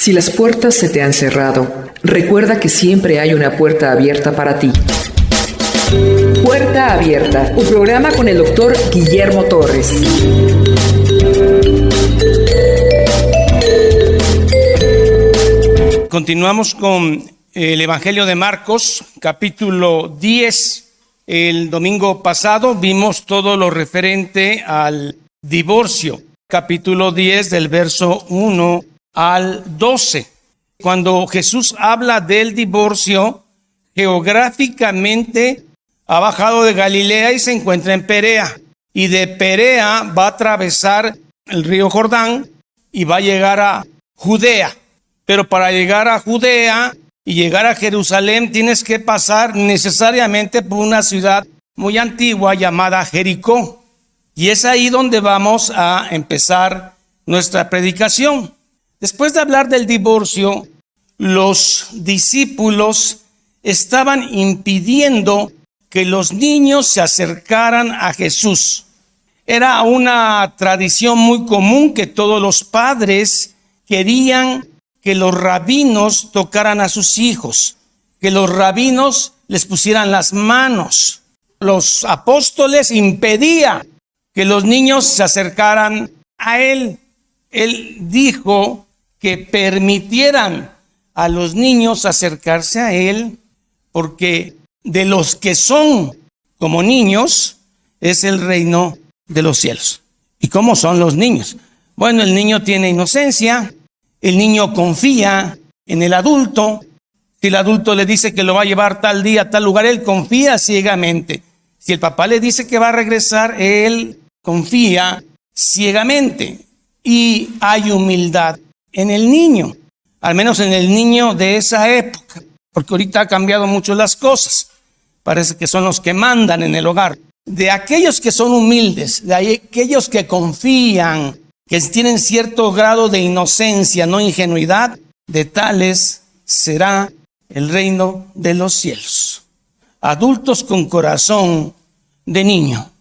Si las puertas se te han cerrado, recuerda que siempre hay una puerta abierta para ti. Puerta Abierta, un programa con el doctor Guillermo Torres. Continuamos con el Evangelio de Marcos, capítulo 10. El domingo pasado vimos todo lo referente al divorcio, capítulo 10 del verso 1 al 12. Cuando Jesús habla del divorcio, geográficamente ha bajado de Galilea y se encuentra en Perea. Y de Perea va a atravesar el río Jordán y va a llegar a Judea. Pero para llegar a Judea y llegar a Jerusalén tienes que pasar necesariamente por una ciudad muy antigua llamada Jericó. Y es ahí donde vamos a empezar nuestra predicación. Después de hablar del divorcio, los discípulos estaban impidiendo que los niños se acercaran a Jesús. Era una tradición muy común que todos los padres querían que los rabinos tocaran a sus hijos, que los rabinos les pusieran las manos. Los apóstoles impedían que los niños se acercaran a él. Él dijo que permitieran a los niños acercarse a él, porque de los que son como niños es el reino de los cielos. ¿Y cómo son los niños? Bueno, el niño tiene inocencia, el niño confía en el adulto. Si el adulto le dice que lo va a llevar tal día a tal lugar, él confía ciegamente. Si el papá le dice que va a regresar, él confía ciegamente. Y hay humildad en el niño, al menos en el niño de esa época, porque ahorita ha cambiado mucho las cosas. Parece que son los que mandan en el hogar. De aquellos que son humildes, de aquellos que confían, que tienen cierto grado de inocencia, no ingenuidad, de tales será el reino de los cielos. Adultos con corazón de niño.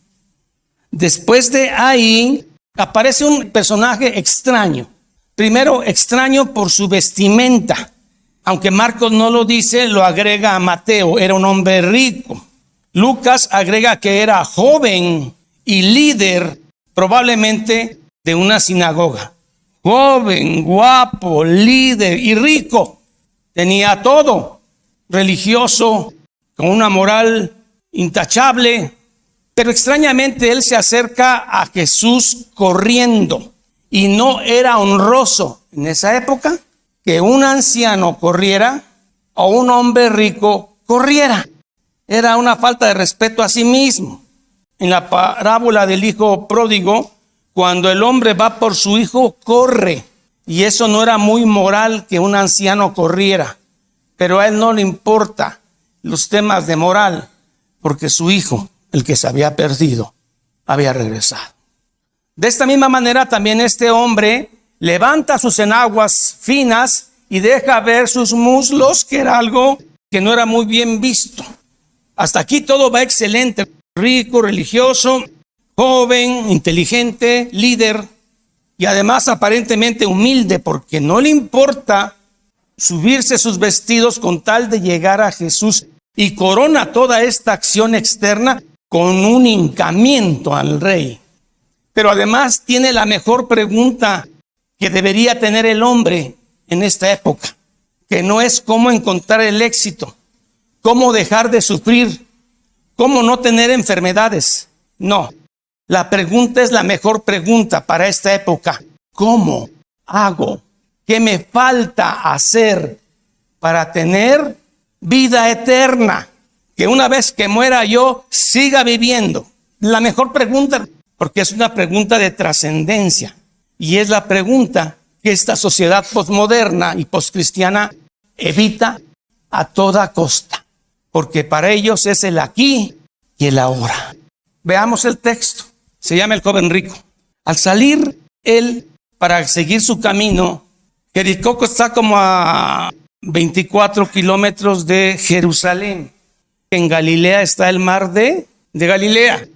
Después de ahí aparece un personaje extraño. Primero, extraño por su vestimenta. Aunque Marcos no lo dice, lo agrega a Mateo. Era un hombre rico. Lucas agrega que era joven y líder, probablemente de una sinagoga. Joven, guapo, líder y rico. Tenía todo. Religioso, con una moral intachable. Pero extrañamente él se acerca a Jesús corriendo. Y no era honroso en esa época que un anciano corriera o un hombre rico corriera. Era una falta de respeto a sí mismo. En la parábola del hijo pródigo, cuando el hombre va por su hijo, corre. Y eso no era muy moral que un anciano corriera. Pero a él no le importa los temas de moral, porque su hijo, el que se había perdido, había regresado. De esta misma manera también este hombre levanta sus enaguas finas y deja ver sus muslos, que era algo que no era muy bien visto. Hasta aquí todo va excelente, rico, religioso, joven, inteligente, líder y además aparentemente humilde, porque no le importa subirse sus vestidos con tal de llegar a Jesús, y corona toda esta acción externa con un hincamiento al rey. Pero además tiene la mejor pregunta que debería tener el hombre en esta época, que no es cómo encontrar el éxito, cómo dejar de sufrir, cómo no tener enfermedades. No, la pregunta es la mejor pregunta para esta época. ¿Cómo hago? ¿Qué me falta hacer para tener vida eterna? Que una vez que muera yo siga viviendo. La mejor pregunta, porque es una pregunta de trascendencia. Y es la pregunta que esta sociedad posmoderna y poscristiana evita a toda costa. Porque para ellos es el aquí y el ahora. Veamos el texto. Se llama el joven rico. Al salir él para seguir su camino, Jericó está como a 24 kilómetros de Jerusalén. En Galilea está el mar de Galilea.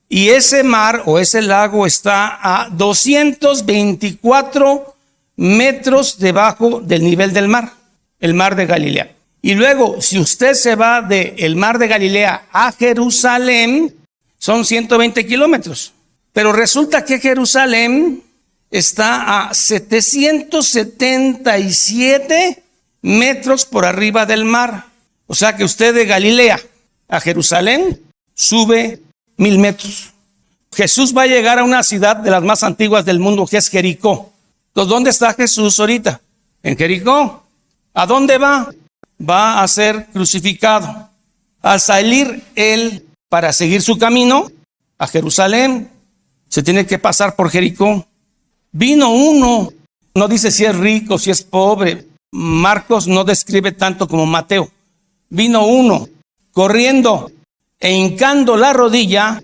Y ese mar o ese lago está a 224 metros debajo del nivel del mar, el mar de Galilea. Y luego, si usted se va del mar de Galilea a Jerusalén, son 120 kilómetros. Pero resulta que Jerusalén está a 777 metros por arriba del mar. O sea que usted de Galilea a Jerusalén sube 1000 metros. Jesús va a llegar a una ciudad de las más antiguas del mundo, que es Jericó. Entonces, ¿dónde está Jesús ahorita? En Jericó. ¿A dónde va? Va a ser crucificado. Al salir él para seguir su camino a Jerusalén, se tiene que pasar por Jericó. Vino uno, no dice si es rico, si es pobre. Marcos no describe tanto como Mateo. Vino uno corriendo e hincando la rodilla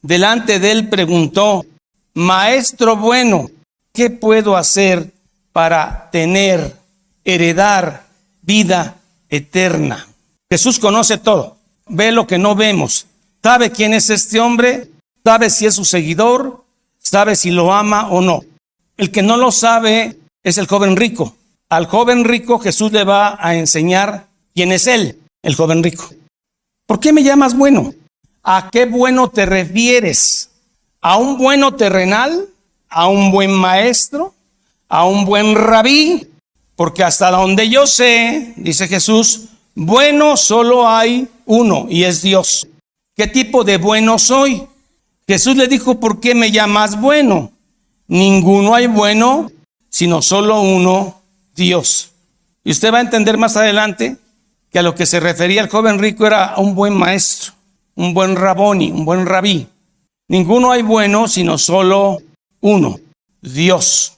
delante de él, preguntó: Maestro bueno, ¿qué puedo hacer para heredar vida eterna? Jesús conoce todo, ve lo que no vemos, sabe quién es este hombre, sabe si es su seguidor, sabe si lo ama o no. El que no lo sabe es el joven rico. Al joven rico Jesús le va a enseñar quién es él, el joven rico. ¿Por qué me llamas bueno? ¿A qué bueno te refieres? ¿A un bueno terrenal? ¿A un buen maestro? ¿A un buen rabí? Porque hasta donde yo sé, dice Jesús, bueno solo hay uno, y es Dios. ¿Qué tipo de bueno soy? Jesús le dijo: ¿por qué me llamas bueno? Ninguno hay bueno, sino solo uno, Dios. Y usted va a entender más adelante que a lo que se refería el joven rico era a un buen maestro, un buen raboni, un buen rabí. Ninguno hay bueno, sino solo uno, Dios.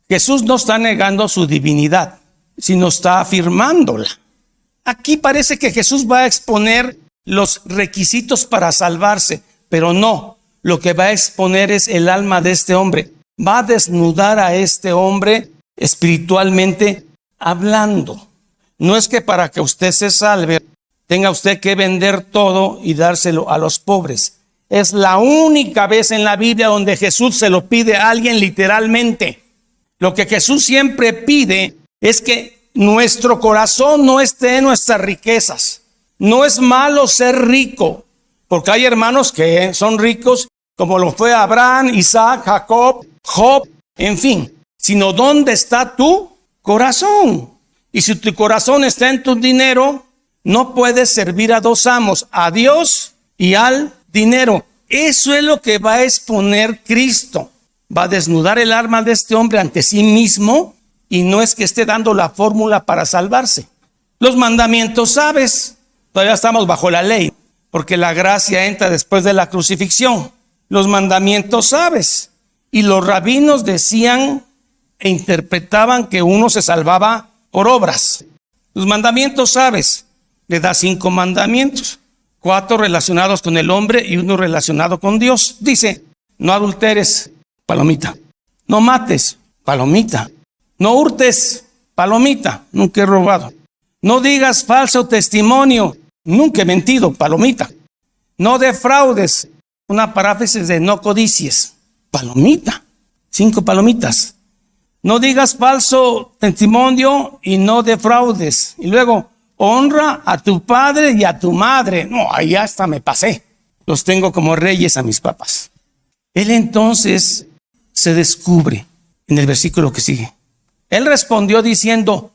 Jesús no está negando su divinidad, sino está afirmándola. Aquí parece que Jesús va a exponer los requisitos para salvarse, pero no, lo que va a exponer es el alma de este hombre. Va a desnudar a este hombre espiritualmente hablando. No es que para que usted se salve tenga usted que vender todo y dárselo a los pobres. Es la única vez en la Biblia donde Jesús se lo pide a alguien literalmente. Lo que Jesús siempre pide es que nuestro corazón no esté en nuestras riquezas. No es malo ser rico, porque hay hermanos que son ricos, como lo fue Abraham, Isaac, Jacob, Job, en fin. Sino ¿dónde está tu corazón? Y si tu corazón está en tu dinero, no puedes servir a dos amos, a Dios y al dinero. Eso es lo que va a exponer Cristo. Va a desnudar el alma de este hombre ante sí mismo, y no es que esté dando la fórmula para salvarse. Los mandamientos, ¿sabes? Todavía estamos bajo la ley, porque la gracia entra después de la crucifixión. Los mandamientos, ¿sabes? Y los rabinos decían e interpretaban que uno se salvaba por obras. Los mandamientos, ¿sabes? Le da 5 mandamientos, 4 relacionados con el hombre y 1 relacionado con Dios. Dice: no adulteres, palomita. No mates, palomita. No hurtes, palomita. Nunca he robado. No digas falso testimonio. Nunca he mentido, palomita. No defraudes. Una paráfrasis de no codicies, palomita. 5 palomitas. No digas falso testimonio y no defraudes. Y luego, honra a tu padre y a tu madre. No, ahí hasta me pasé. Los tengo como reyes a mis papás. Él entonces se descubre en el versículo que sigue. Él respondió diciendo: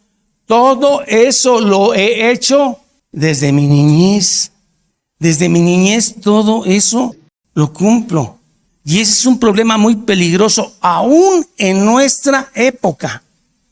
todo eso lo he hecho desde mi niñez. Desde mi niñez todo eso lo cumplo. Y ese es un problema muy peligroso aún en nuestra época.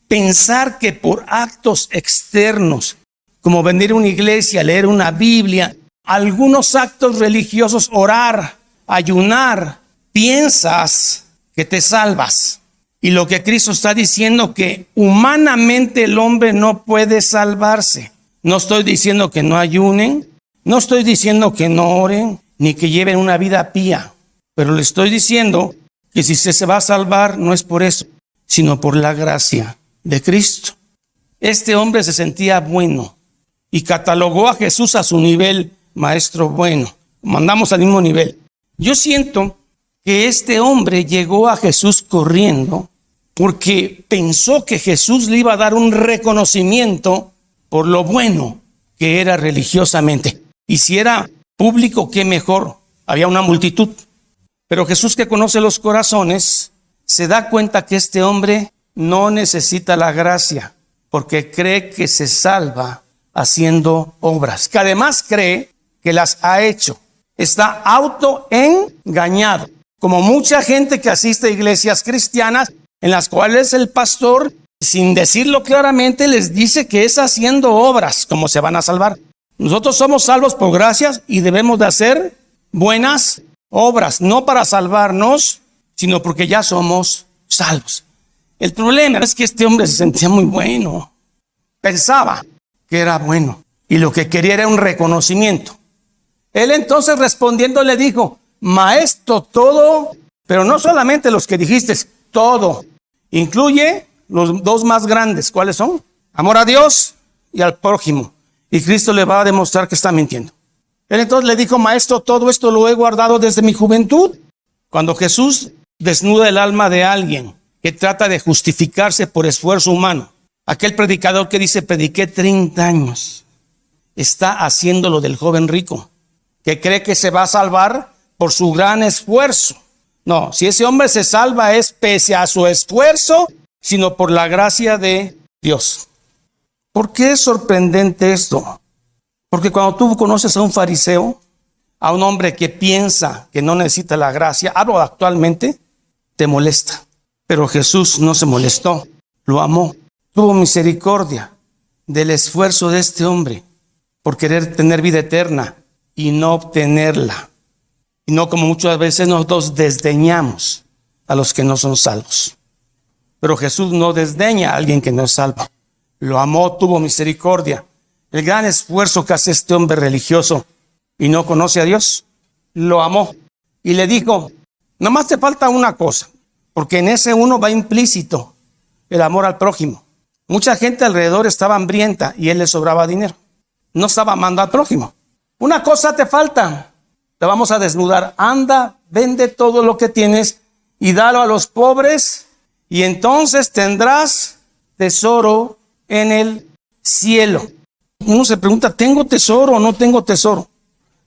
Pensar que por actos externos, como venir a una iglesia, leer una Biblia, algunos actos religiosos, orar, ayunar, piensas que te salvas. Y lo que Cristo está diciendo, que humanamente el hombre no puede salvarse. No estoy diciendo que no ayunen, no estoy diciendo que no oren, ni que lleven una vida pía. Pero le estoy diciendo que si se va a salvar no es por eso, sino por la gracia de Cristo. Este hombre se sentía bueno y catalogó a Jesús a su nivel, maestro bueno. Mandamos al mismo nivel. Yo siento que este hombre llegó a Jesús corriendo porque pensó que Jesús le iba a dar un reconocimiento por lo bueno que era religiosamente. Y si era público, qué mejor. Había una multitud. Pero Jesús, que conoce los corazones, se da cuenta que este hombre no necesita la gracia, porque cree que se salva haciendo obras, que además cree que las ha hecho. Está autoengañado, como mucha gente que asiste a iglesias cristianas en las cuales el pastor, sin decirlo claramente, les dice que es haciendo obras como se van a salvar. Nosotros somos salvos por gracia y debemos de hacer buenas obras, no para salvarnos, sino porque ya somos salvos. El problema es que este hombre se sentía muy bueno, pensaba que era bueno y lo que quería era un reconocimiento. Él entonces respondiendo le dijo: Maestro, todo, pero no solamente los que dijiste, todo, incluye los dos más grandes. ¿Cuáles son? Amor a Dios y al prójimo. Y Cristo le va a demostrar que está mintiendo. Él entonces le dijo: Maestro, todo esto lo he guardado desde mi juventud. Cuando Jesús desnuda el alma de alguien que trata de justificarse por esfuerzo humano, aquel predicador que dice: prediqué 30 años, está haciendo lo del joven rico, que cree que se va a salvar por su gran esfuerzo. No, si ese hombre se salva es pese a su esfuerzo, sino por la gracia de Dios. ¿Por qué es sorprendente esto? Porque cuando tú conoces a un fariseo, a un hombre que piensa que no necesita la gracia, hablo actualmente, te molesta. Pero Jesús no se molestó, lo amó, tuvo misericordia del esfuerzo de este hombre por querer tener vida eterna y no obtenerla. Y no como muchas veces nosotros desdeñamos a los que no son salvos. Pero Jesús no desdeña a alguien que no es salvo. Lo amó, tuvo misericordia. El gran esfuerzo que hace este hombre religioso y no conoce a Dios, lo amó. Y le dijo: nomás te falta una cosa, porque en ese uno va implícito el amor al prójimo. Mucha gente alrededor estaba hambrienta y él le sobraba dinero. No estaba amando al prójimo. Una cosa te falta, te vamos a desnudar. Anda, vende todo lo que tienes y dalo a los pobres, y entonces tendrás tesoro en el cielo. Uno se pregunta: ¿tengo tesoro o no tengo tesoro?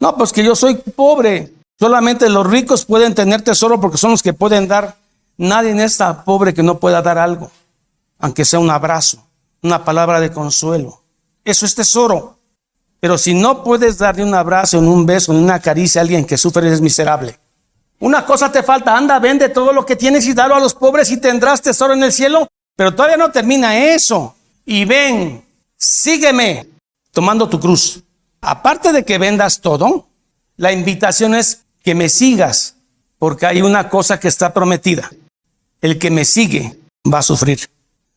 No, pues que yo soy pobre. Solamente los ricos pueden tener tesoro porque son los que pueden dar. Nadie está pobre que no pueda dar algo, aunque sea un abrazo, una palabra de consuelo. Eso es tesoro. Pero si no puedes darle un abrazo, ni un beso, ni una caricia a alguien que sufre, eres miserable. Una cosa te falta: anda, vende todo lo que tienes y dalo a los pobres y tendrás tesoro en el cielo. Pero todavía no termina eso. Y ven, sígueme, tomando tu cruz. Aparte de que vendas todo, la invitación es que me sigas, porque hay una cosa que está prometida: el que me sigue va a sufrir.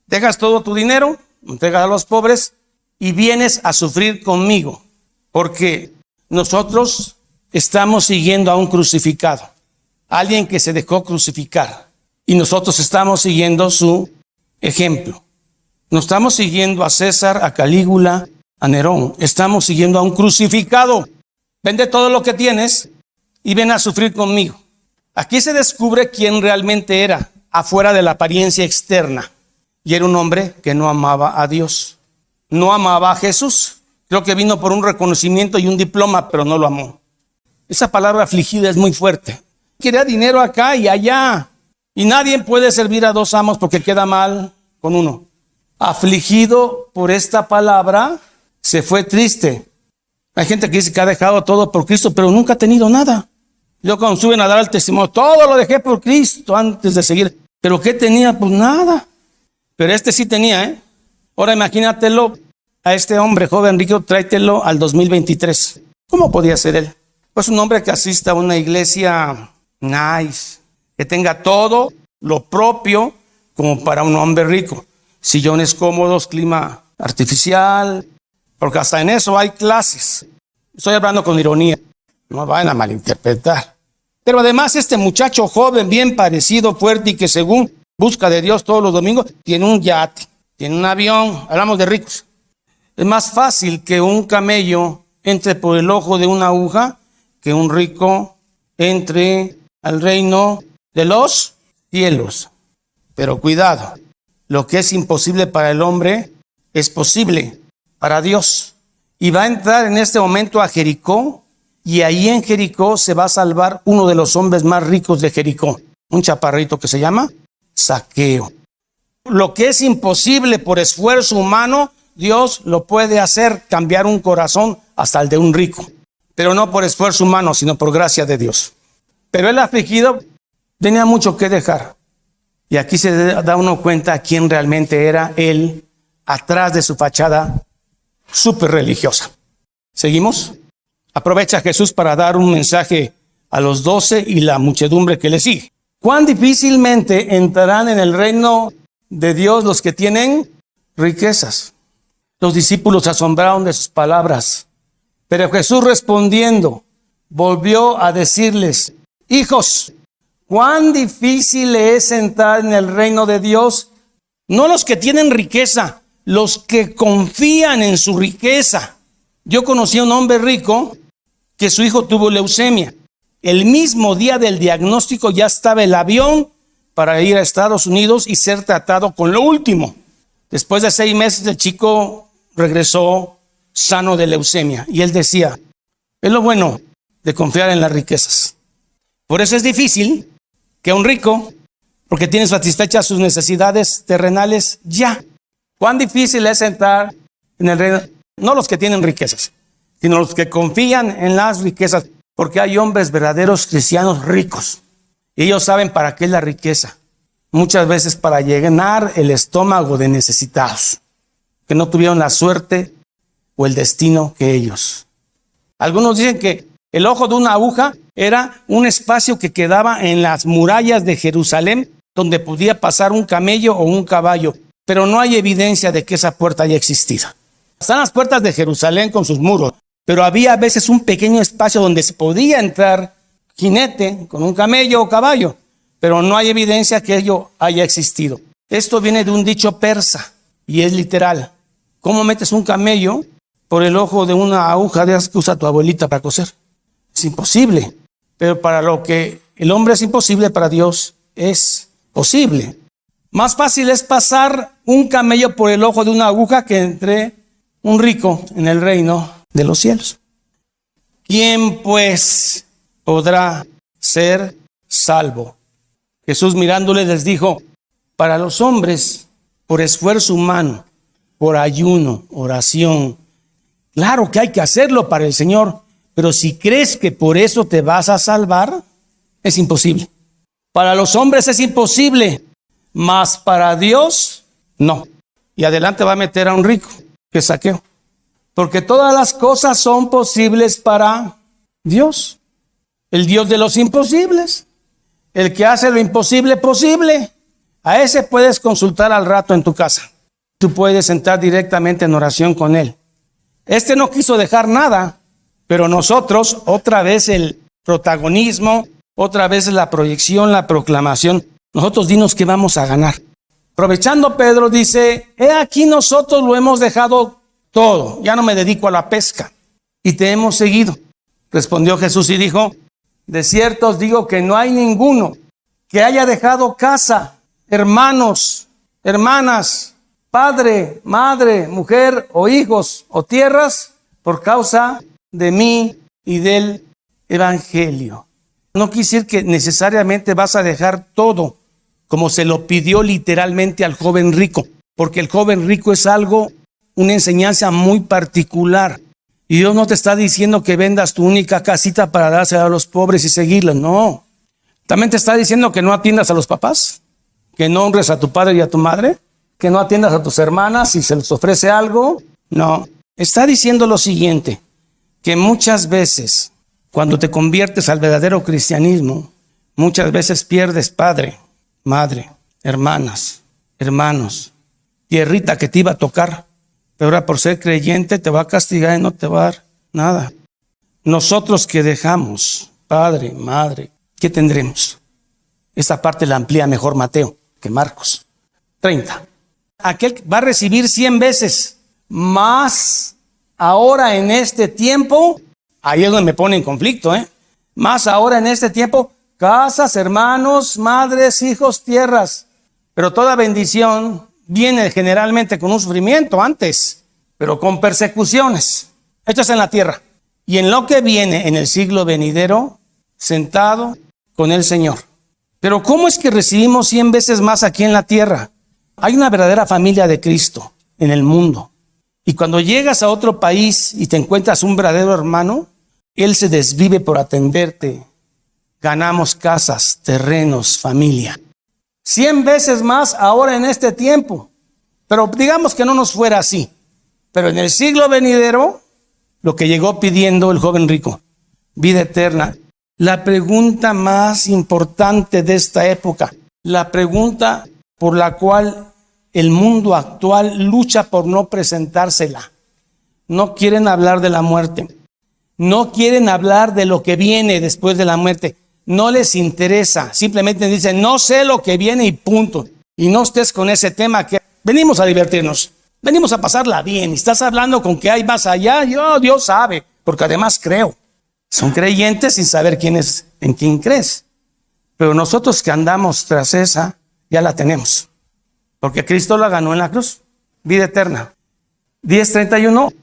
Dejas todo tu dinero, entregas a los pobres y vienes a sufrir conmigo, porque nosotros estamos siguiendo a un crucificado, alguien que se dejó crucificar, y nosotros estamos siguiendo su ejemplo. No estamos siguiendo a César, a Calígula, a Nerón. Estamos siguiendo a un crucificado. Vende todo lo que tienes y ven a sufrir conmigo. Aquí se descubre quién realmente era, afuera de la apariencia externa. Y era un hombre que no amaba a Dios. No amaba a Jesús. Creo que vino por un reconocimiento y un diploma, pero no lo amó. Esa palabra afligida es muy fuerte. Quería dinero acá y allá. Y nadie puede servir a dos amos porque queda mal con uno. Afligido por esta palabra, se fue triste. Hay gente que dice que ha dejado todo por Cristo, pero nunca ha tenido nada. Yo cuando suben a dar el testimonio, todo lo dejé por Cristo antes de seguir. ¿Pero qué tenía? Pues nada. Pero este sí tenía, Ahora imagínatelo a este hombre joven rico, tráetelo al 2023. ¿Cómo podía ser él? Pues un hombre que asista a una iglesia nice, que tenga todo lo propio como para un hombre rico. Sillones cómodos, clima artificial, porque hasta en eso hay clases. Estoy hablando con ironía, no vayan a malinterpretar. Pero además este muchacho joven, bien parecido, fuerte y que según busca de Dios todos los domingos, tiene un yate, tiene un avión. Hablamos de ricos. Es más fácil que un camello entre por el ojo de una aguja que un rico entre al reino de los cielos. Pero cuidado, lo que es imposible para el hombre es posible para Dios. Y va a entrar en este momento a Jericó, y ahí en Jericó se va a salvar uno de los hombres más ricos de Jericó, un chaparrito que se llama Zaqueo. Lo que es imposible por esfuerzo humano, Dios lo puede hacer, cambiar un corazón hasta el de un rico, pero no por esfuerzo humano, sino por gracia de Dios. Pero el afligido tenía mucho que dejar, y aquí se da uno cuenta quién realmente era él atrás de su fachada súper religiosa. ¿Seguimos? Aprovecha Jesús para dar un mensaje a los 12 y la muchedumbre que le sigue. ¿Cuán difícilmente entrarán en el reino de Dios los que tienen riquezas? Los discípulos se asombraron de sus palabras, pero Jesús respondiendo, volvió a decirles: hijos, cuán difícil es entrar en el reino de Dios, no los que tienen riqueza, los que confían en su riqueza. Yo conocí a un hombre rico que su hijo tuvo leucemia. El mismo día del diagnóstico ya estaba el avión para ir a Estados Unidos y ser tratado con lo último. Después de 6 meses el chico regresó sano de leucemia. Y él decía, es lo bueno de confiar en las riquezas. Por eso es difícil que un rico, porque tiene satisfechas sus necesidades terrenales ya. Cuán difícil es entrar en el reino, no los que tienen riquezas, sino los que confían en las riquezas, porque hay hombres verdaderos cristianos ricos. Y ellos saben para qué es la riqueza. Muchas veces para llenar el estómago de necesitados, que no tuvieron la suerte o el destino que ellos. Algunos dicen que el ojo de una aguja era un espacio que quedaba en las murallas de Jerusalén, donde podía pasar un camello o un caballo, pero no hay evidencia de que esa puerta haya existido. Están las puertas de Jerusalén con sus muros, pero había a veces un pequeño espacio donde se podía entrar jinete con un camello o caballo, pero no hay evidencia que ello haya existido. Esto viene de un dicho persa y es literal. ¿Cómo metes un camello por el ojo de una aguja de esas que usa tu abuelita para coser? Es imposible, pero para lo que el hombre es imposible, para Dios es posible. Más fácil es pasar un camello por el ojo de una aguja que entre un rico en el reino de los cielos. ¿Quién pues podrá ser salvo? Jesús mirándole les dijo, para los hombres, por esfuerzo humano, por ayuno, oración, claro que hay que hacerlo para el Señor, pero si crees que por eso te vas a salvar, es imposible. Para los hombres es imposible, mas para Dios, no. Y adelante va a meter a un rico, que es Zaqueo. Porque todas las cosas son posibles para Dios. El Dios de los imposibles. El que hace lo imposible posible. A ese puedes consultar al rato en tu casa. Tú puedes sentar directamente en oración con él. Este no quiso dejar nada, pero nosotros, otra vez el protagonismo, otra vez la proyección, la proclamación. Nosotros dinos que vamos a ganar. Aprovechando, Pedro dice, he aquí nosotros lo hemos dejado todo, ya no me dedico a la pesca y te hemos seguido. Respondió Jesús y dijo, de cierto os digo que no hay ninguno que haya dejado casa, hermanos, hermanas, padre, madre, mujer o hijos o tierras por causa de mí y del evangelio. No quiere decir que necesariamente vas a dejar todo, como se lo pidió literalmente al joven rico, porque el joven rico es algo, una enseñanza muy particular. Y Dios no te está diciendo que vendas tu única casita para dársela a los pobres y seguirla, no. También te está diciendo que no atiendas a los papás, que no honres a tu padre y a tu madre, que no atiendas a tus hermanas si se les ofrece algo. No, está diciendo lo siguiente, que muchas veces cuando te conviertes al verdadero cristianismo, muchas veces pierdes padre, madre, hermanas, hermanos, tierrita que te iba a tocar, pero ahora por ser creyente te va a castigar y no te va a dar nada. Nosotros que dejamos padre, madre, ¿qué tendremos? Esta parte la amplía mejor Mateo que Marcos. 30. Aquel va a recibir 100 veces más ahora en este tiempo. Ahí es donde me pone en conflicto, más ahora en este tiempo, casas, hermanos, madres, hijos, tierras. Pero toda bendición viene generalmente con un sufrimiento antes, pero con persecuciones. Esto es en la tierra. Y en lo que viene en el siglo venidero, sentado con el Señor. Pero ¿cómo es que recibimos 100 veces más aquí en la tierra? Hay una verdadera familia de Cristo en el mundo. Y cuando llegas a otro país y te encuentras un verdadero hermano, Él se desvive por atenderte. Ganamos casas, terrenos, familia. 100 veces más ahora en este tiempo. Pero digamos que no nos fuera así. Pero en el siglo venidero, lo que llegó pidiendo el joven rico, vida eterna. La pregunta más importante de esta época, la pregunta por la cual el mundo actual lucha por no presentársela. No quieren hablar de la muerte. No quieren hablar de lo que viene después de la muerte. No les interesa. Simplemente dicen, no sé lo que viene y punto. Y no estés con ese tema que venimos a divertirnos. Venimos a pasarla bien. Y estás hablando con que hay más allá. Dios sabe, porque además creo. Son creyentes sin saber en quién crees. Pero nosotros que andamos tras esa, ya la tenemos. Porque Cristo la ganó en la cruz. Vida eterna. 10:31.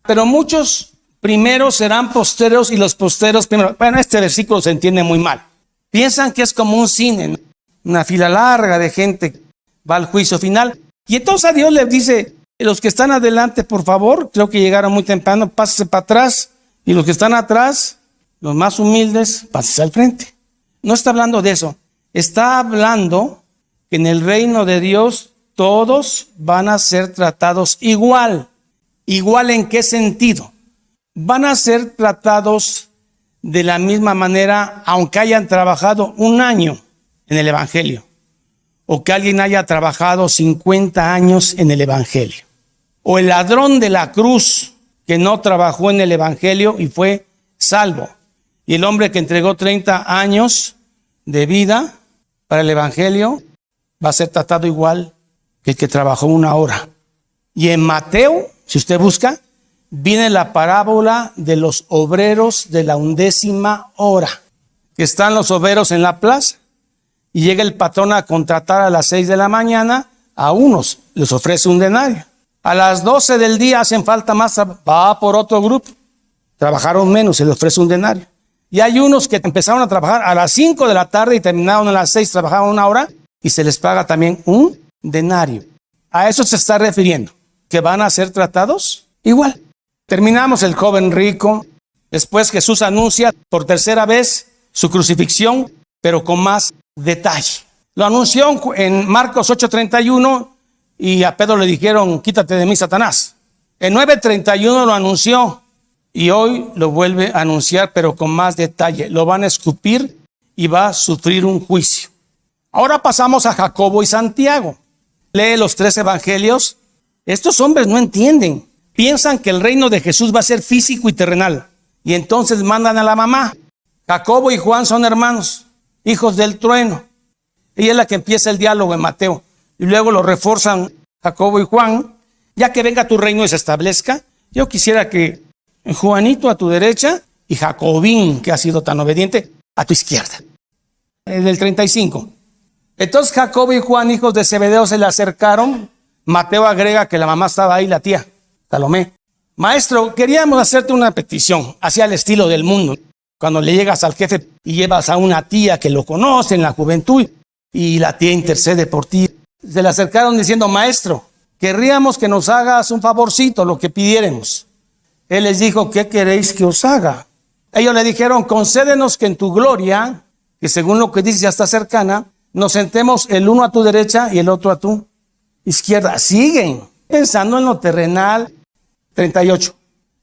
Pero muchos primeros serán posteros y los posteros primeros. Bueno, este versículo se entiende muy mal. Piensan que es como un cine, ¿no? Una fila larga de gente va al juicio final. Y entonces a Dios le dice, los que están adelante, por favor, creo que llegaron muy temprano, pásense para atrás. Y los que están atrás, los más humildes, pásense al frente. No está hablando de eso. Está hablando que en el reino de Dios todos van a ser tratados igual. ¿Igual en qué sentido? Van a ser tratados de la misma manera, aunque hayan trabajado un año en el Evangelio, o que alguien haya trabajado 50 años en el Evangelio, o el ladrón de la cruz que no trabajó en el Evangelio y fue salvo, y el hombre que entregó 30 años de vida para el Evangelio va a ser tratado igual que el que trabajó una hora. Y en Mateo, si usted busca, viene la parábola de los obreros de la 11ª hora, que están los obreros en la plaza y llega el patrón a contratar a las 6 de la mañana a unos, les ofrece un denario. A las 12 del día hacen falta más, va por otro grupo, trabajaron menos, se les ofrece un denario. Y hay unos que empezaron a trabajar a las 5 de la tarde y terminaron a las 6, trabajaban una hora y se les paga también un denario. A eso se está refiriendo, que van a ser tratados igual. Terminamos el joven rico. Después Jesús anuncia por tercera vez su crucifixión, pero con más detalle. Lo anunció en Marcos 8:31 y a Pedro le dijeron, quítate de mí, Satanás. En 9:31 lo anunció y hoy lo vuelve a anunciar, pero con más detalle. Lo van a escupir y va a sufrir un juicio. Ahora pasamos a Jacobo y Santiago. Lee los 3 evangelios. Estos hombres no entienden. Piensan que el reino de Jesús va a ser físico y terrenal. Y entonces mandan a la mamá. Jacobo y Juan son hermanos, hijos del trueno. Ella es la que empieza el diálogo en Mateo. Y luego lo refuerzan Jacobo y Juan. Ya que venga tu reino y se establezca, yo quisiera que Juanito a tu derecha y Jacobín, que ha sido tan obediente, a tu izquierda. Del 35. Entonces Jacobo y Juan, hijos de Zebedeo, se le acercaron. Mateo agrega que la mamá estaba ahí, la tía Salomé. Maestro, queríamos hacerte una petición, hacia el estilo del mundo. Cuando le llegas al jefe y llevas a una tía que lo conoce en la juventud y la tía intercede por ti. Se le acercaron diciendo, maestro, querríamos que nos hagas un favorcito, lo que pidiéramos. Él les dijo, ¿qué queréis que os haga? Ellos le dijeron, concédenos que en tu gloria, que según lo que dice ya está cercana, nos sentemos el uno a tu derecha y el otro a tu izquierda. Siguen pensando en lo terrenal. 38.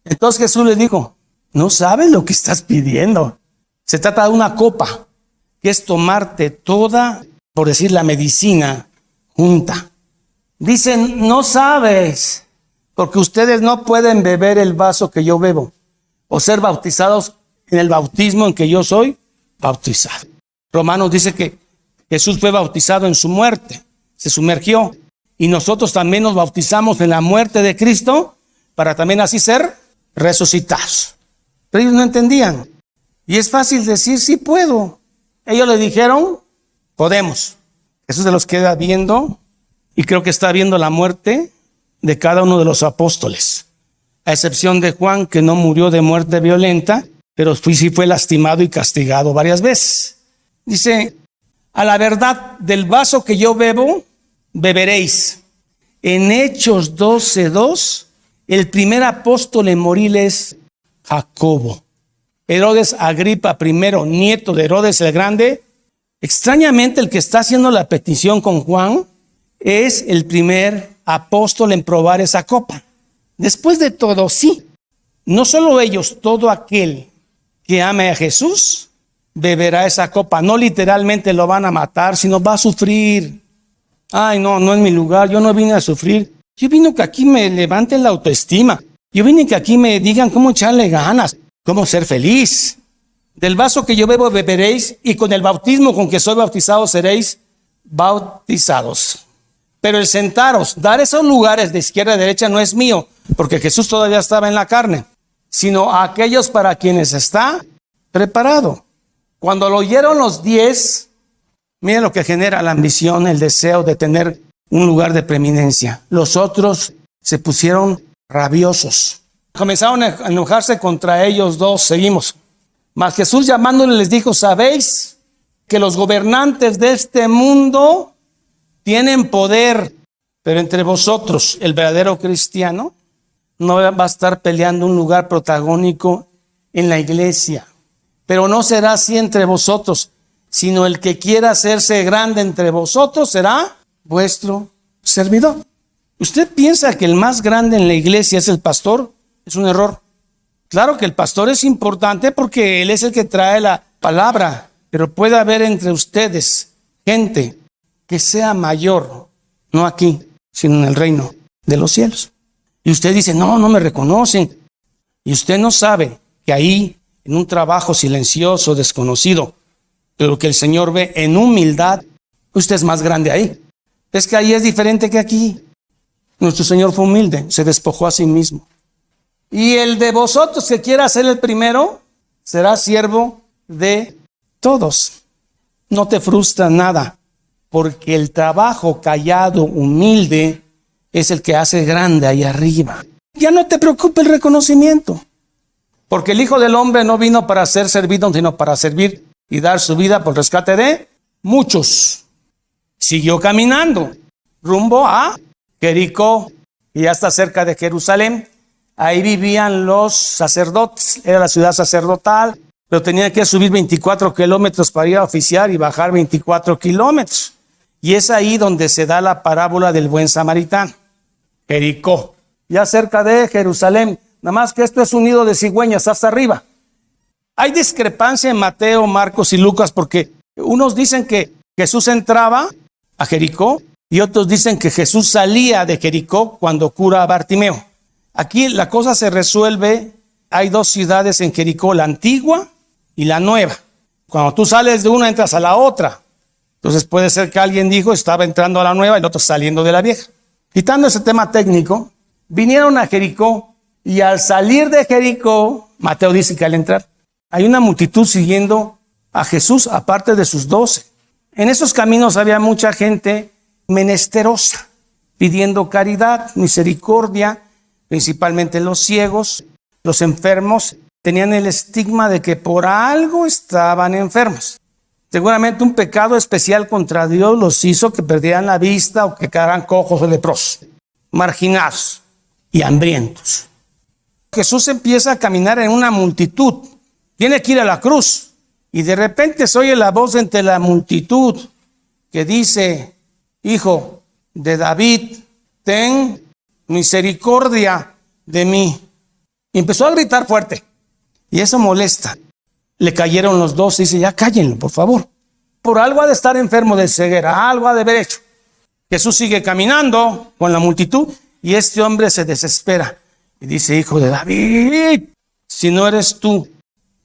Entonces Jesús les dijo, no sabes lo que estás pidiendo. Se trata de una copa, que es tomarte toda, por decir la medicina, junta. Dicen, no sabes, porque ustedes no pueden beber el vaso que yo bebo, o ser bautizados en el bautismo en que yo soy bautizado. Romanos dice que Jesús fue bautizado en su muerte, se sumergió, y nosotros también nos bautizamos en la muerte de Cristo, para también así ser resucitados. Pero ellos no entendían. Y es fácil decir, sí puedo. Ellos le dijeron, podemos. Jesús se los queda viendo y creo que está viendo la muerte de cada uno de los apóstoles, a excepción de Juan, que no murió de muerte violenta, pero sí fue lastimado y castigado varias veces. Dice, a la verdad, del vaso que yo bebo, beberéis. En Hechos 12:2, el primer apóstol en morir es Jacobo. Herodes Agripa I, nieto de Herodes el Grande. Extrañamente, el que está haciendo la petición con Juan es el primer apóstol en probar esa copa. Después de todo, sí, no solo ellos, todo aquel que ame a Jesús beberá esa copa. No literalmente lo van a matar, sino va a sufrir. Ay, no es mi lugar, yo no vine a sufrir. Yo vine que aquí me levanten la autoestima. Yo vine que aquí me digan cómo echarle ganas, cómo ser feliz. Del vaso que yo bebo beberéis, y con el bautismo con que soy bautizado seréis bautizados. Pero el sentaros, dar esos lugares de izquierda a derecha no es mío, porque Jesús todavía estaba en la carne, sino a aquellos para quienes está preparado. Cuando lo oyeron los 10, miren lo que genera la ambición, el deseo de tener un lugar de preeminencia. Los otros se pusieron rabiosos. Comenzaron a enojarse contra ellos dos. Seguimos. Mas Jesús llamaándoles les dijo, ¿sabéis que los gobernantes de este mundo tienen poder? Pero entre vosotros, el verdadero cristiano no va a estar peleando un lugar protagónico en la iglesia. Pero no será así entre vosotros, sino el que quiera hacerse grande entre vosotros será vuestro servidor. ¿Usted piensa que el más grande en la iglesia es el pastor? Es un error. Claro que el pastor es importante porque él es el que trae la palabra, pero puede haber entre ustedes gente que sea mayor, no aquí, sino en el reino de los cielos. Y usted dice, no me reconocen. Y usted no sabe que ahí, en un trabajo silencioso, desconocido, pero que el Señor ve en humildad, usted es más grande ahí. Es que ahí es diferente que aquí. Nuestro Señor fue humilde, se despojó a sí mismo. Y el de vosotros que quiera ser el primero, será siervo de todos. No te frustra nada, porque el trabajo callado, humilde, es el que hace grande ahí arriba. Ya no te preocupa el reconocimiento, porque el Hijo del Hombre no vino para ser servido, sino para servir y dar su vida por rescate de muchos. Siguió caminando rumbo a Jericó, y ya está cerca de Jerusalén. Ahí vivían los sacerdotes, era la ciudad sacerdotal, pero tenía que subir 24 kilómetros para ir a oficiar y bajar 24 kilómetros. Y es ahí donde se da la parábola del buen samaritano. Jericó, ya cerca de Jerusalén, nada más que esto es un nido de cigüeñas hasta arriba. Hay discrepancia en Mateo, Marcos y Lucas, porque unos dicen que Jesús entraba a Jericó y otros dicen que Jesús salía de Jericó cuando cura a Bartimeo. Aquí la cosa se resuelve, hay dos ciudades en Jericó, la antigua y la nueva. Cuando tú sales de una, entras a la otra. Entonces puede ser que alguien dijo, estaba entrando a la nueva y el otro saliendo de la vieja. Quitando ese tema técnico, vinieron a Jericó y al salir de Jericó, Mateo dice que al entrar, hay una multitud siguiendo a Jesús, aparte de sus 12. En esos caminos había mucha gente menesterosa, pidiendo caridad, misericordia, principalmente los ciegos, los enfermos, tenían el estigma de que por algo estaban enfermos. Seguramente un pecado especial contra Dios los hizo que perdieran la vista o que quedaran cojos o leprosos, marginados y hambrientos. Jesús empieza a caminar en una multitud, tiene que ir a la cruz y de repente se oye la voz entre la multitud que dice, Hijo de David, ten misericordia de mí. Y empezó a gritar fuerte y eso molesta. Le cayeron los 12 y dice, ya cállenlo, por favor. Por algo ha de estar enfermo de ceguera, algo ha de haber hecho. Jesús sigue caminando con la multitud y este hombre se desespera y dice, Hijo de David, si no eres tú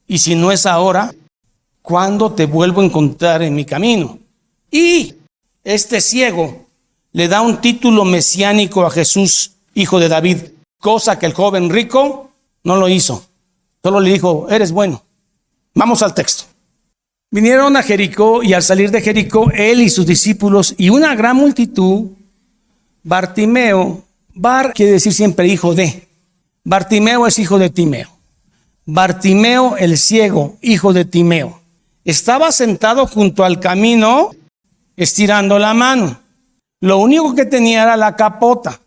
y si no es ahora, ¿cuándo te vuelvo a encontrar en mi camino? Y este ciego le da un título mesiánico a Jesús, Hijo de David, cosa que el joven rico no lo hizo. Solo le dijo, eres bueno. Vamos al texto. Vinieron a Jericó y al salir de Jericó, él y sus discípulos y una gran multitud, Bartimeo, Bar quiere decir siempre hijo de. Bartimeo es hijo de Timeo. Bartimeo el ciego, hijo de Timeo, estaba sentado junto al camino, estirando la mano. Lo único que tenía era la capota.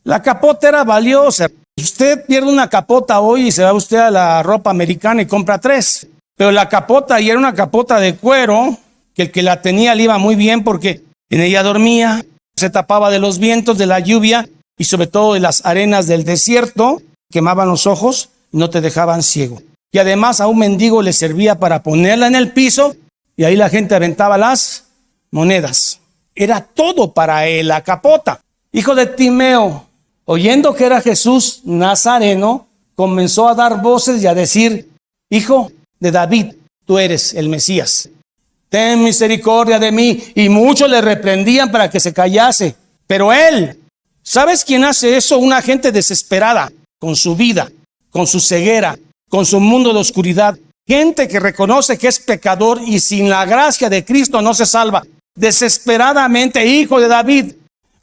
La capota era valiosa. Usted pierde una capota hoy y se va usted a la ropa americana y compra 3. Pero la capota, y era una capota de cuero, que el que la tenía le iba muy bien porque en ella dormía, se tapaba de los vientos, de la lluvia y sobre todo de las arenas del desierto, quemaban los ojos y no te dejaban ciego. Y además a un mendigo le servía para ponerla en el piso y ahí la gente aventaba las monedas. Era todo para él, la capota. Hijo de Timeo, oyendo que era Jesús Nazareno, comenzó a dar voces y a decir: Hijo de David, tú eres el Mesías. Ten misericordia de mí. Y muchos le reprendían para que se callase. Pero él, ¿sabes quién hace eso? Una gente desesperada con su vida, con su ceguera, con su mundo de oscuridad. Gente que reconoce que es pecador y sin la gracia de Cristo no se salva. Desesperadamente: Hijo de David,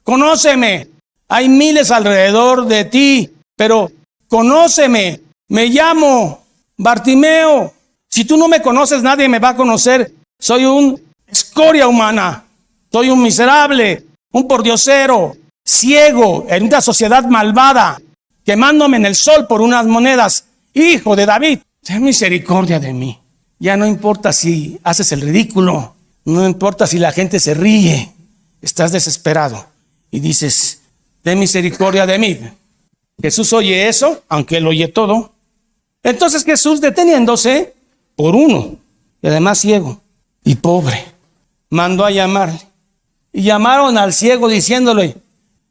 conóceme. Hay miles alrededor de ti, pero conóceme. Me llamo Bartimeo. Si tú no me conoces, nadie me va a conocer. Soy un escoria humana. Soy un miserable, un pordiosero, ciego, en una sociedad malvada, quemándome en el sol por unas monedas. Hijo de David, ten misericordia de mí. Ya no importa si haces el ridículo, no importa si la gente se ríe. Estás desesperado y dices: ten misericordia de mí. Jesús oye eso, aunque él oye todo. Entonces Jesús, deteniéndose por uno, y además ciego y pobre, mandó a llamarle. Y llamaron al ciego diciéndole: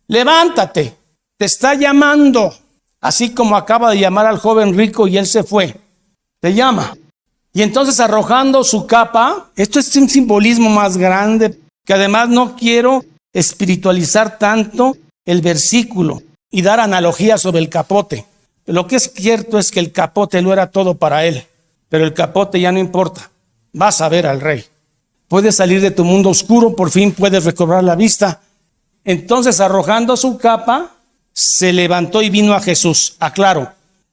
levántate, te está llamando. Así como acaba de llamar al joven rico y él se fue. Te llama. Y entonces, arrojando su capa, esto es un simbolismo más grande, que además no quiero espiritualizar tanto el versículo y dar analogía sobre el capote. Lo que es cierto es que el capote lo era todo para él, pero el capote ya no importa. Vas a ver al rey. Puedes salir de tu mundo oscuro, por fin puedes recobrar la vista. Entonces, arrojando su capa, se levantó y vino a Jesús. Aclaro,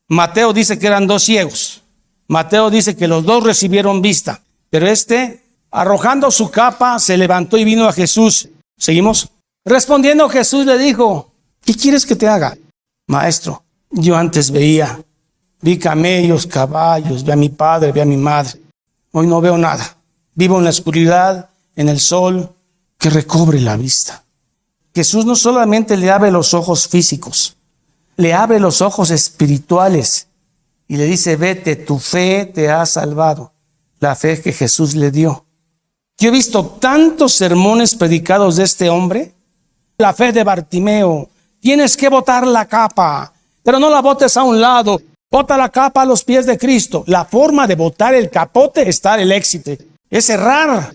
Mateo dice que eran 2 ciegos. Mateo dice que los 2 recibieron vista, pero arrojando su capa, se levantó y vino a Jesús. ¿Seguimos? Respondiendo, Jesús le dijo: ¿qué quieres que te haga? Maestro, yo antes vi camellos, caballos, vi a mi padre, vi a mi madre. Hoy no veo nada. Vivo en la oscuridad, en el sol, que recobre la vista. Jesús no solamente le abre los ojos físicos, le abre los ojos espirituales y le dice: vete, tu fe te ha salvado. La fe que Jesús le dio. Yo he visto tantos sermones predicados de este hombre. La fe de Bartimeo: tienes que botar la capa, pero no la botes a un lado, bota la capa a los pies de Cristo. La forma de botar el capote está el éxito, es errar.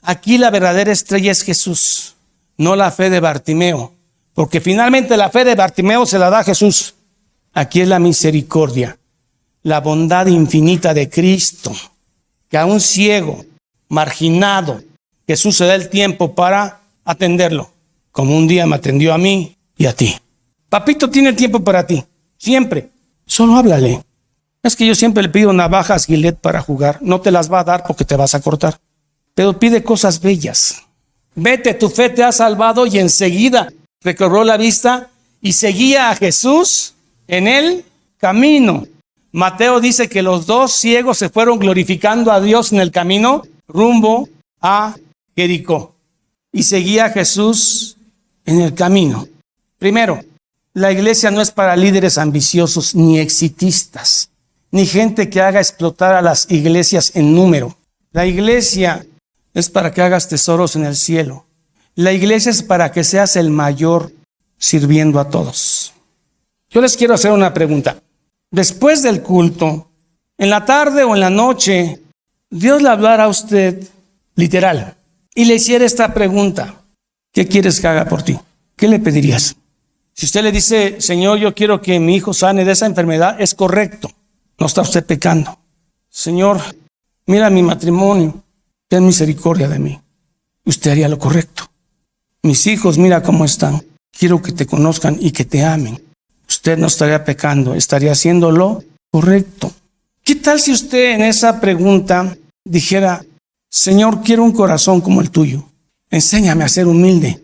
Aquí la verdadera estrella es Jesús, no la fe de Bartimeo, porque finalmente la fe de Bartimeo se la da Jesús. Aquí es la misericordia, la bondad infinita de Cristo, que a un ciego, marginado, Jesús se da el tiempo para atenderlo, como un día me atendió a mí y a ti. Papito tiene tiempo para ti, siempre. Solo háblale. Es que yo siempre le pido navajas Gillette para jugar. No te las va a dar porque te vas a cortar. Pero pide cosas bellas. Vete, tu fe te ha salvado. Y enseguida recobró la vista y seguía a Jesús en el camino. Mateo dice que los 2 ciegos se fueron glorificando a Dios en el camino rumbo a Jericó. Y seguía a Jesús en el camino. Primero, la iglesia no es para líderes ambiciosos ni exitistas, ni gente que haga explotar a las iglesias en número. La iglesia es para que hagas tesoros en el cielo. La iglesia es para que seas el mayor sirviendo a todos. Yo les quiero hacer una pregunta. Después del culto, en la tarde o en la noche, Dios le hablara a usted literal y le hiciera esta pregunta: ¿qué quieres que haga por ti? ¿Qué le pedirías? Si usted le dice: Señor, yo quiero que mi hijo sane de esa enfermedad, es correcto. No está usted pecando. Señor, mira mi matrimonio. ten misericordia de mí. Usted haría lo correcto. Mis hijos, mira cómo están. Quiero que te conozcan y que te amen. Usted no estaría pecando, estaría haciendo lo correcto. ¿Qué tal si usted en esa pregunta dijera, Señor, quiero un corazón como el tuyo? Enséñame a ser humilde.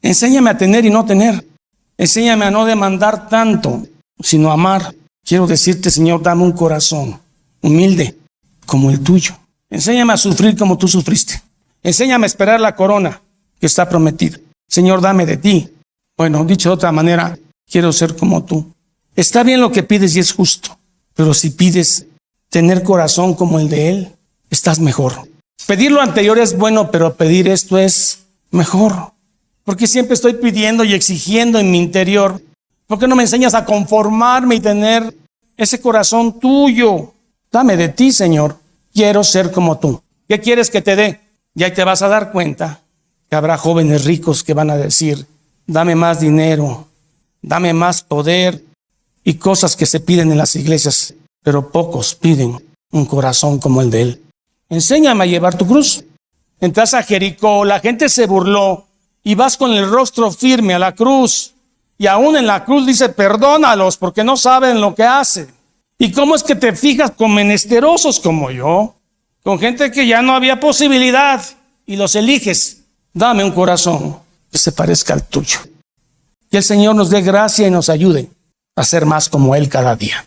Enséñame a tener y no tener. Enséñame a no demandar tanto, sino amar. Quiero decirte, Señor, dame un corazón humilde como el tuyo. Enséñame a sufrir como tú sufriste. Enséñame a esperar la corona que está prometida. Señor, dame de ti. Bueno, dicho de otra manera, quiero ser como tú. Está bien lo que pides y es justo, pero si pides tener corazón como el de Él, estás mejor. Pedir lo anterior es bueno, pero pedir esto es mejor. Porque siempre estoy pidiendo y exigiendo en mi interior. ¿Por qué no me enseñas a conformarme y tener ese corazón tuyo? Dame de ti, Señor. Quiero ser como tú. ¿Qué quieres que te dé? Y ahí te vas a dar cuenta que habrá jóvenes ricos que van a decir, dame más dinero, dame más poder y cosas que se piden en las iglesias, pero pocos piden un corazón como el de Él. Enséñame a llevar tu cruz. Entras a Jericó, la gente se burló y vas con el rostro firme a la cruz. Y aún en la cruz dice, perdónalos porque no saben lo que hacen. ¿Y cómo es que te fijas con menesterosos como yo? Con gente que ya no había posibilidad y los eliges. Dame un corazón que se parezca al tuyo. Que el Señor nos dé gracia y nos ayude a ser más como Él cada día.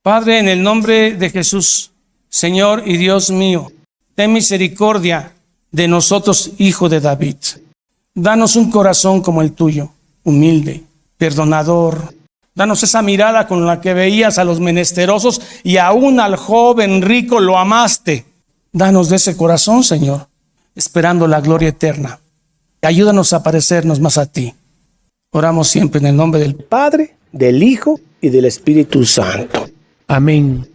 Padre, en el nombre de Jesús, Señor y Dios mío, ten misericordia de nosotros, hijo de David. Danos un corazón como el tuyo, humilde, perdonador. Danos esa mirada con la que veías a los menesterosos y aún al joven rico lo amaste. Danos de ese corazón, Señor, esperando la gloria eterna. Ayúdanos a parecernos más a ti. Oramos siempre en el nombre del Padre, del Hijo y del Espíritu Santo. Amén.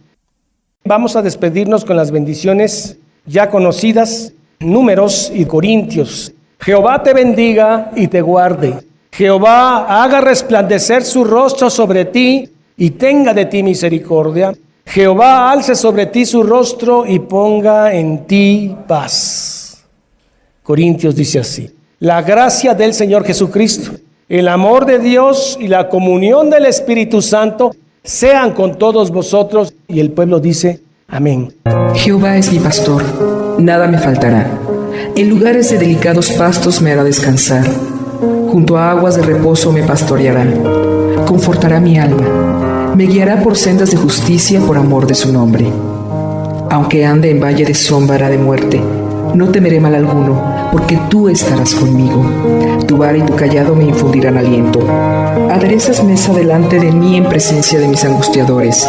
Vamos a despedirnos con las bendiciones ya conocidas, Números y Corintios. Jehová te bendiga y te guarde. Jehová haga resplandecer su rostro sobre ti y tenga de ti misericordia. Jehová alce sobre ti su rostro y ponga en ti paz. Corintios dice así: la gracia del Señor Jesucristo, el amor de Dios y la comunión del Espíritu Santo sean con todos vosotros. Y el pueblo dice, amén. Jehová es mi pastor, nada me faltará. En lugares de delicados pastos me hará descansar. Junto a aguas de reposo me pastoreará. Confortará mi alma. Me guiará por sendas de justicia por amor de su nombre. Aunque ande en valle de sombra de muerte, no temeré mal alguno, porque tú estarás conmigo. Tu vara y tu cayado me infundirán aliento. Aderezas mesa delante de mí en presencia de mis angustiadores.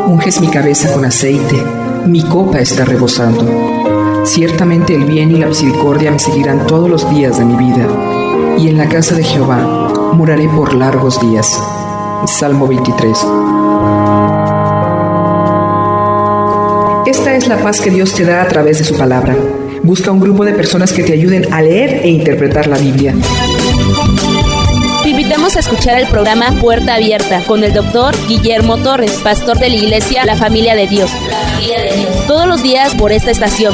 Unges mi cabeza con aceite, mi copa está rebosando. Ciertamente el bien y la misericordia me seguirán todos los días de mi vida, y en la casa de Jehová moraré por largos días. Salmo 23. Esta es la paz que Dios te da a través de su palabra. Busca un grupo de personas que te ayuden a leer e interpretar la Biblia. Te invitamos a escuchar el programa Puerta Abierta con el Dr. Guillermo Torres, pastor de la iglesia La Familia de Dios. Todos los días por esta estación.